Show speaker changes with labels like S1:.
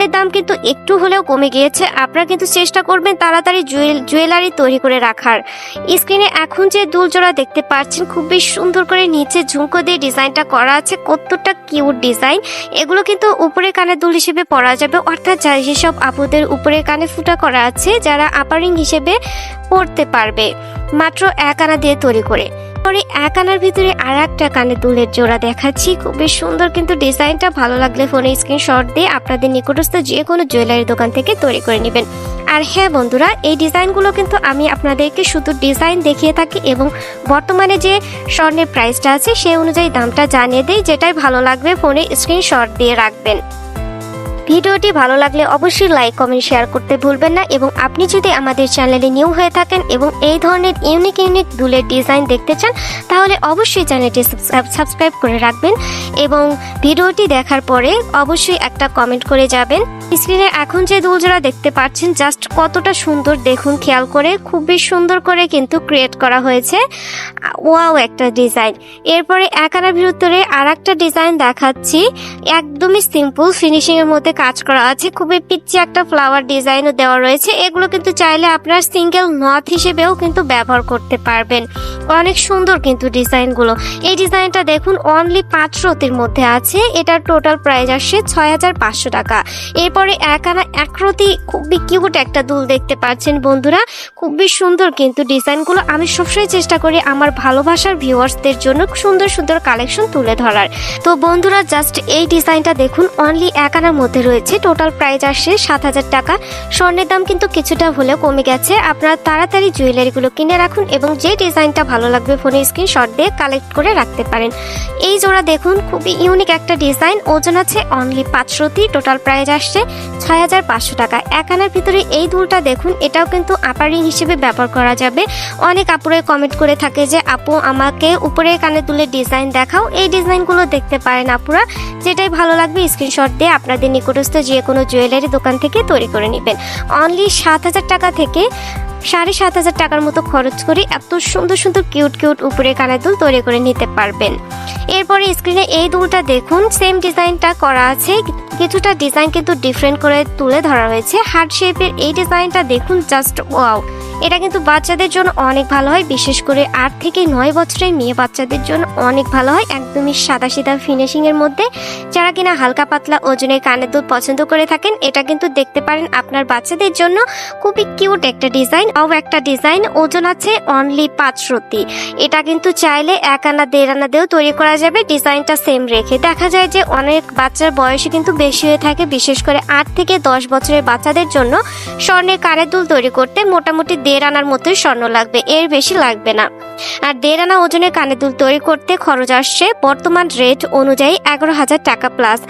S1: এর দাম কিন্তু একটু হলেও কমে গিয়েছে। আপনারা কিন্তু চেষ্টা করবেন তাড়াতাড়ি জুয়েলারি তৈরি করে রাখার। স্ক্রিনে এখন যে দুল জোড়া দেখতে পাচ্ছেন খুবই সুন্দর করে নিচে ঝুমকো দিয়ে ডিজাইনটা করা আছে, কতটা কিউট ডিজাইন। এগুলো কিন্তু উপরে কানে দুল হিসেবে পরা যাবে, অর্থাৎ যেসব আপুদের উপরে কানে ফুটা করা আছে যারা আপারিং হিসেবে পরতে পারবে, মাত্র 1 আনা দিয়ে তৈরি করে। পরে 1 আনার ভিতরে আর একটা কানের দুলের জোড়া দেখাচ্ছি, খুবই সুন্দর কিন্তু ডিজাইনটা। ভালো লাগলে ফোনে স্ক্রিনশট দিয়ে আপনাদের নিকটস্থ যে কোনো জুয়েলারি দোকান থেকে তৈরি করে নেবেন। আর হ্যাঁ বন্ধুরা, এই ডিজাইনগুলো কিন্তু আমি আপনাদেরকে শুধু ডিজাইন দেখিয়ে থাকি এবং বর্তমানে যে স্বর্ণের প্রাইসটা আছে সেই অনুযায়ী দামটা জানিয়ে দিই। যেটাই ভালো লাগবে ফোনে স্ক্রিনশট দিয়ে রাখবেন। ভিডিওটি ভালো লাগলে অবশ্যই লাইক কমেন্ট শেয়ার করতে ভুলবেন না। এবং আপনি যদি আমাদের চ্যানেলে নিউ হয়ে থাকেন এবং এই ধরনের ইউনিক দুলের ডিজাইন দেখতে চান তাহলে অবশ্যই চ্যানেলটি সাবস্ক্রাইব করে রাখবেন এবং ভিডিওটি দেখার পরে অবশ্যই একটা কমেন্ট করে যাবেন। স্ক্রিনে এখন যে দুল জোড়া দেখতে পাচ্ছেন জাস্ট কতটা সুন্দর দেখুন, খেয়াল করে খুবই সুন্দর করে কিন্তু ক্রিয়েট করা হয়েছে। ওয়াও একটা ডিজাইন। এরপরে 1 আনার ভিতরে আর একটা ডিজাইন দেখাচ্ছি, একদমই সিম্পল ফিনিশিং এর মধ্যে কাজ করা আছে, খুবই পিচ্ছি একটা ফ্লাওয়ার ডিজাইনও দেওয়া রয়েছে। এগুলো কিন্তু চাইলে আপনার সিঙ্গেল নথ হিসেবেও কিন্তু ব্যবহার করতে পারবেন। অনেক সুন্দর কিন্তু ডিজাইনগুলো। এই ডিজাইনটা দেখুন অনলি 5 রতির মধ্যে আছে, এটার টোটাল প্রাইস আসছে 6500 টাকা। এরপরে 1 আনা 1 রতি খুবই কিউট একটা দুল দেখতে পাচ্ছেন বন্ধুরা, খুবই সুন্দর কিন্তু ডিজাইনগুলো। আমি সবসময় চেষ্টা করি আমার ভালোবাসার ভিউয়ার্সদের জন্য সুন্দর সুন্দর কালেকশন তুলে ধরার। তো বন্ধুরা জাস্ট এই ডিজাইনটা দেখুন অনলি 1 আনার মধ্যে রয়েছে, টোটাল প্রাইস আসছে 7000 টাকা। স্বর্ণের দাম কিন্তু কিছুটা হলেও কমে গেছে। আপনারা তাড়াতাড়ি জুয়েলারিগুলো কিনে রাখুন এবং যে ডিজাইনটা ভালো লাগবে ফোনে স্ক্রিনশট দিয়ে কালেক্ট করে রাখতে পারেন। এই জোড়া দেখুন খুবই ইউনিক একটা ডিজাইন, ওজন আছে অনলি 5 রতি, টোটাল প্রাইস আসছে 6500 টাকা। 1 আনার ভিতরে এই দুলটা দেখুন, এটাও কিন্তু আপারিং হিসেবে ব্যবহার করা যাবে। অনেক আপুরাই কমেন্ট করে থাকে যে আপু আমাকে উপরে কানে দুলের ডিজাইন দেখাও, এই ডিজাইনগুলো দেখতে পারেন আপুরা। যেটাই ভালো লাগবে স্ক্রিনশট দিয়ে আপনাদের নিকটস্থ যে কোনো জুয়েলারি দোকান থেকে তৈরি করে নেবেন। অনলি 7000 টাকা থেকে 7500 টাকার মতো খরচ করে এত সুন্দর সুন্দর কিউট উপরে কানের দুল তৈরি করে নিতে পারবেন। এরপরে স্ক্রিনে এই দুলটা দেখুন, সেম ডিজাইনটা করা আছে, কিছুটা ডিজাইন কিন্তু ডিফারেন্ট করে তুলে ধরা হয়েছে। হার্ট শেপের এই ডিজাইনটা দেখুন জাস্ট ওয়াও। এটা কিন্তু বাচ্চাদের জন্য অনেক ভালো হয়, বিশেষ করে 8 থেকে 9 বছরের মেয়ে বাচ্চাদের জন্য অনেক ভালো হয়। একদমই সাদা ফিনিশিং এর মধ্যে যারা কিনা হালকা পাতলা ওজনের কানের দুল পছন্দ করে থাকেন, এটা কিন্তু দেখতে পারেন আপনার বাচ্চাদের জন্য। খুবই কিউট একটা ডিজাইন, একটা ডিজাইন, ওজন আছে অনলি 5 রতি। এটা কিন্তু চাইলে 1 আনা 1.5 আনা দিয়েও তৈরি করা যাবে, ডিজাইনটা সেম রেখে। দেখা যায় যে অনেক বাচ্চার বয়সে কিন্তু বেশি হয়ে থাকে, বিশেষ করে 8 থেকে 10 বছরের বাচ্চাদের জন্য স্বর্ণের কানের দুল তৈরি করতে মোটামুটি 1.5 আনার মতোই স্বর্ণ লাগবে, এর বেশি লাগবে না। আর 1.5 আনা ওজনের কানের দুল তৈরি করতে খরচ আসছে বর্তমান রেট অনুযায়ী 11000 টাকা প্লাস।